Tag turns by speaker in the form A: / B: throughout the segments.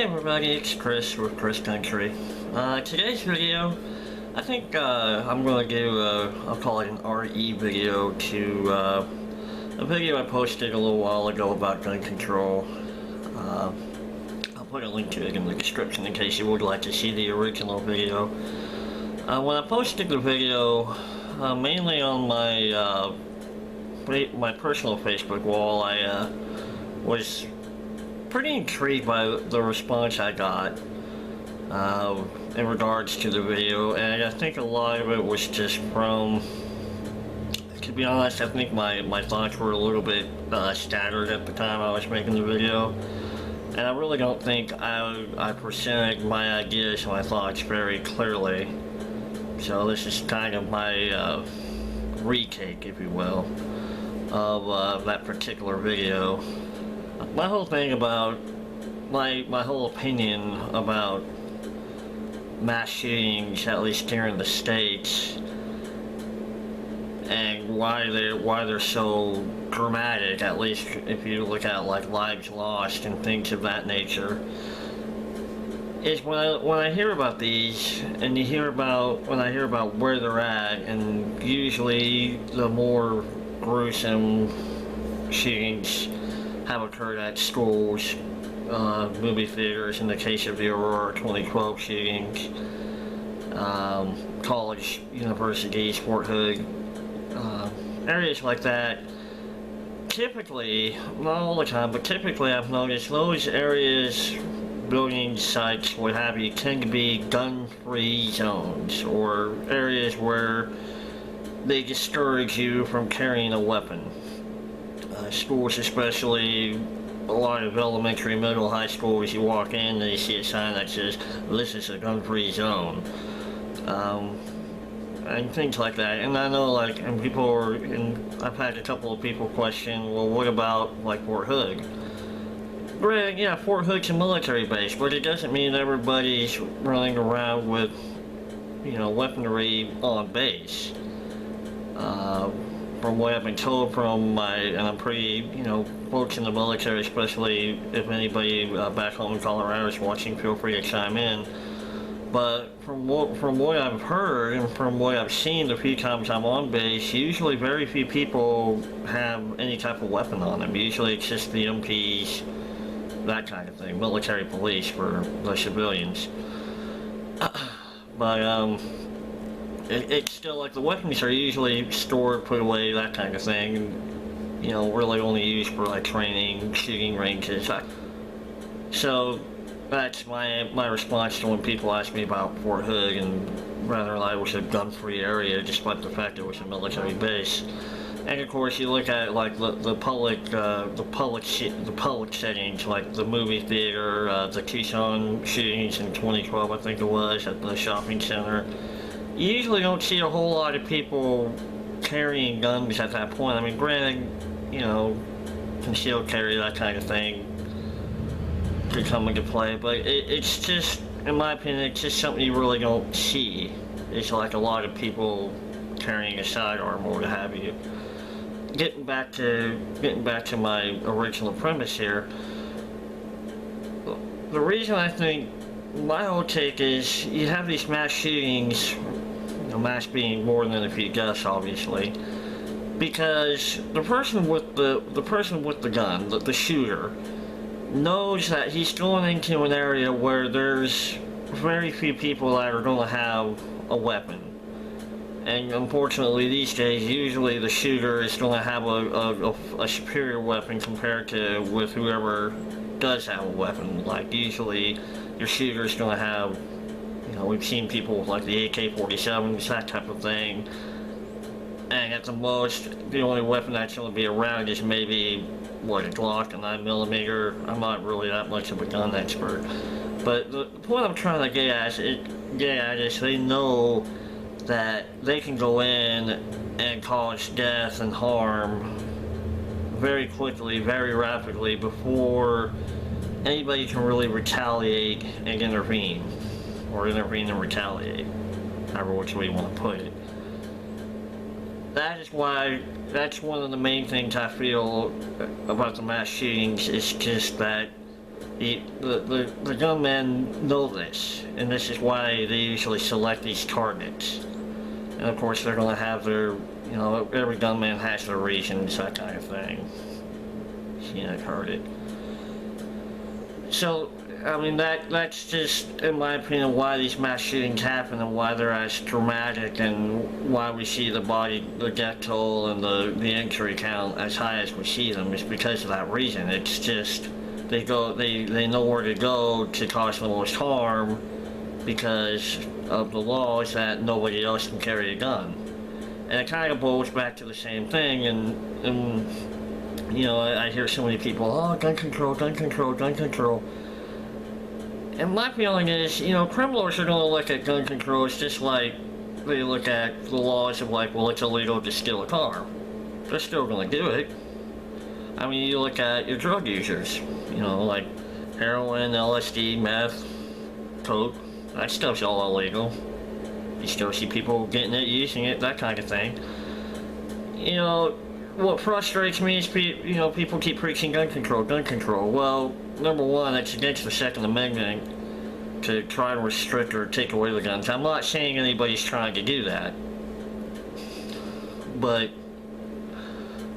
A: everybody, it's Chris with Chris Country. Today's video, I think I'm going to do, I'll call it an RE video to a video I posted a little while ago about gun control. I'll put a link to it in the description in case you would like to see the original video. When I posted the video, mainly on my personal Facebook wall, I was pretty intrigued by the response I got in regards to the video, and I think a lot of it was just from, to be honest, I think my thoughts were a little bit scattered at the time I was making the video, and I really don't think I presented my ideas and my thoughts very clearly. So this is kind of my retake, if you will, of that particular video. My whole thing about, my whole opinion about mass shootings, at least here in the States, and why they're so dramatic, at least if you look at like lives lost and things of that nature, is when I hear about these, and when I hear about where they're at, and usually the more gruesome shootings have occurred at schools, movie theaters, in the case of the Aurora 2012 shootings, college, universities, Fort Hood, areas like that. Typically, not all the time, but typically I've noticed those areas, building sites, what have you, tend to be gun-free zones, or areas where they discourage you from carrying a weapon. Schools, especially a lot of elementary, middle, high schools, you walk in and you see a sign that says, this is a gun-free zone. And things like that. And I know, like, and people are, and I've had a couple of people question, well, what about, like, Fort Hood? Granted, yeah, Fort Hood's a military base, but it doesn't mean everybody's running around with, weaponry on base. From what I've been told from and I'm pretty, folks in the military, especially if anybody back home in Colorado is watching, feel free to chime in. But from what I've heard and from what I've seen the few times I'm on base, usually very few people have any type of weapon on them. Usually it's just the MPs, that kind of thing, military police for the civilians. But it's still like the weapons are usually stored, put away, that kind of thing. Really only used for like training, shooting ranges. So that's my response to when people ask me about Fort Hood, and whether it was a gun-free area, despite the fact it was a military base. And of course, you look at like the public settings, like the movie theater, the Tucson shootings in 2012, I think it was, at the shopping center. You usually don't see a whole lot of people carrying guns at that point. I mean, granted, concealed carry, that kind of thing could come into play, but it's just, in my opinion, it's just something you really don't see. It's like a lot of people carrying a sidearm or what have you. Getting back to my original premise here, the reason I think, my whole take is, you have these mass shootings, mass being more than a few deaths, obviously, because the person with the gun, the shooter, knows that he's going into an area where there's very few people that are going to have a weapon. And unfortunately these days, usually the shooter is going to have a superior weapon compared to with whoever does have a weapon. Like, usually your shooter is going to have, we've seen people with like the AK-47s, that type of thing. And at the most, the only weapon that's going to be around is maybe, what, a Glock, a 9mm. I'm not really that much of a gun expert. But the point I'm trying to get at is they know that they can go in and cause death and harm very quickly, very rapidly, before anybody can really retaliate and intervene. Or intervene and retaliate, however which way you want to put it. That's one of the main things I feel about the mass shootings, is just that The gunmen know this, and this is why they usually select these targets. And of course, they're going to have their, every gunman has their reasons, that kind of thing. Seen it, heard it. So, I mean, that's just, in my opinion, why these mass shootings happen and why they're as dramatic and why we see the death toll and the injury count as high as we see them is because of that reason. It's just, they know where to go to cause the most harm because of the laws that nobody else can carry a gun. And it kind of boils back to the same thing, and I hear so many people, oh, gun control, gun control, gun control. And my feeling is, criminals are going to look at gun control as just like they look at the laws of like, well, it's illegal to steal a car. They're still going to do it. I mean, you look at your drug users, like heroin, LSD, meth, coke, that stuff's all illegal. You still see people getting it, using it, that kind of thing. What frustrates me is people keep preaching gun control, gun control. Well, number one, it's against the Second Amendment to try to restrict or take away the guns. I'm not saying anybody's trying to do that. But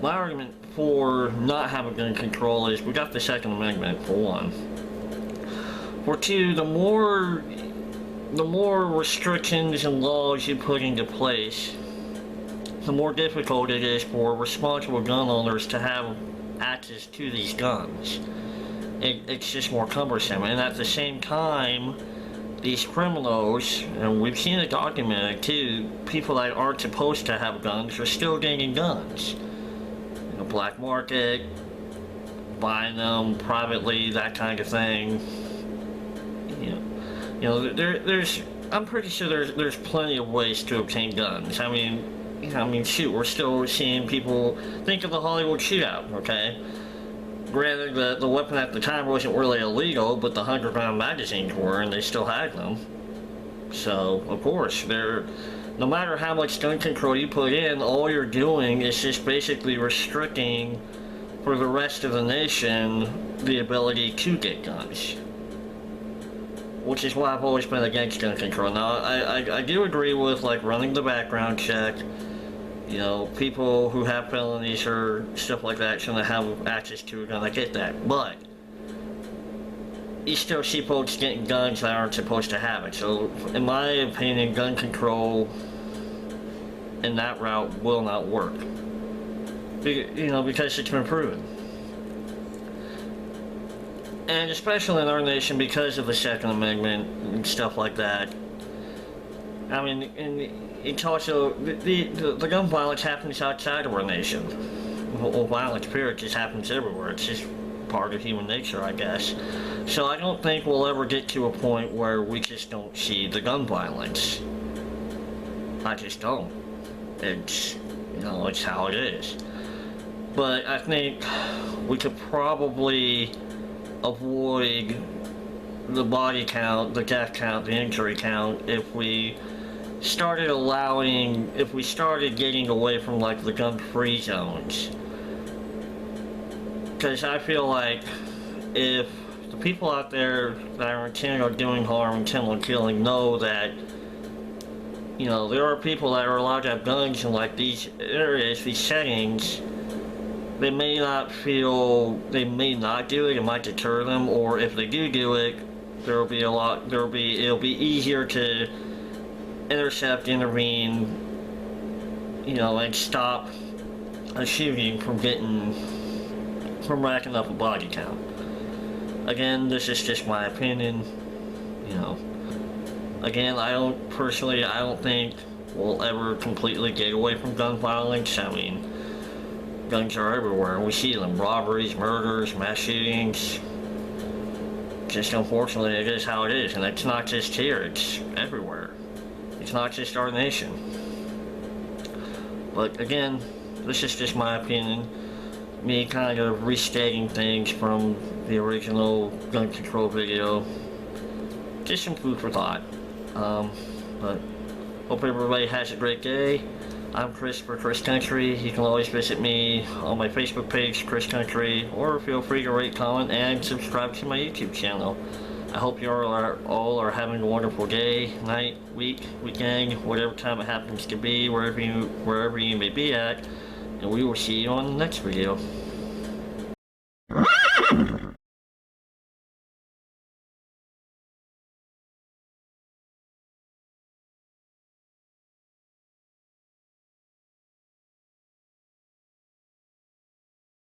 A: my argument for not having gun control is we got the Second Amendment, for one. For two, the more restrictions and laws you put into place, the more difficult it is for responsible gun owners to have access to these guns. It's just more cumbersome. And at the same time, these criminals, and we've seen it documented too, people that aren't supposed to have guns are still getting guns. Black market, buying them privately, that kind of thing. There's I'm pretty sure there's plenty of ways to obtain guns. I mean, shoot, we're still seeing people, think of the Hollywood shootout, okay? Granted, the weapon at the time wasn't really illegal, but the 100-round magazines were, and they still had them. So, of course, no matter how much gun control you put in, all you're doing is just basically restricting, for the rest of the nation, the ability to get guns. Which is why I've always been against gun control. Now, I do agree with, like, running the background check. People who have felonies or stuff like that shouldn't have access to a gun. I get that. But you still see folks getting guns that aren't supposed to have it. So, in my opinion, gun control in that route will not work. Because it's been proven. And especially in our nation, because of the Second Amendment and stuff like that. I mean, and it's also, the gun violence happens outside of our nation. Well, violence, period, just happens everywhere. It's just part of human nature, I guess. So I don't think we'll ever get to a point where we just don't see the gun violence. I just don't. It's, it's how it is. But I think we could probably avoid the body count, the death count, the injury count if we started getting away from like the gun-free zones. Because I feel like if the people out there that are intent on doing harm, intent on killing, know that there are people that are allowed to have guns in like these areas, these settings, they may not do it, it might deter them, or if they do it, it'll be easier to intercept, intervene, and stop a shooting from racking up a body count. Again, this is just my opinion, Again, I don't think we'll ever completely get away from gun violence. I mean, guns are everywhere, and we see them. Robberies, murders, mass shootings. Just unfortunately, it is how it is, and it's not just here, it's everywhere. It's not just our nation. But again, this is just my opinion. Me kind of restating things from the original gun control video. Just some food for thought. But hope everybody has a great day. I'm Chris for Chris Country. You can always visit me on my Facebook page, Chris Country, or feel free to rate, comment, and subscribe to my YouTube channel. I hope you all are having a wonderful day, night, week, weekend, whatever time it happens to be, wherever you may be at, and we will see you on the next video.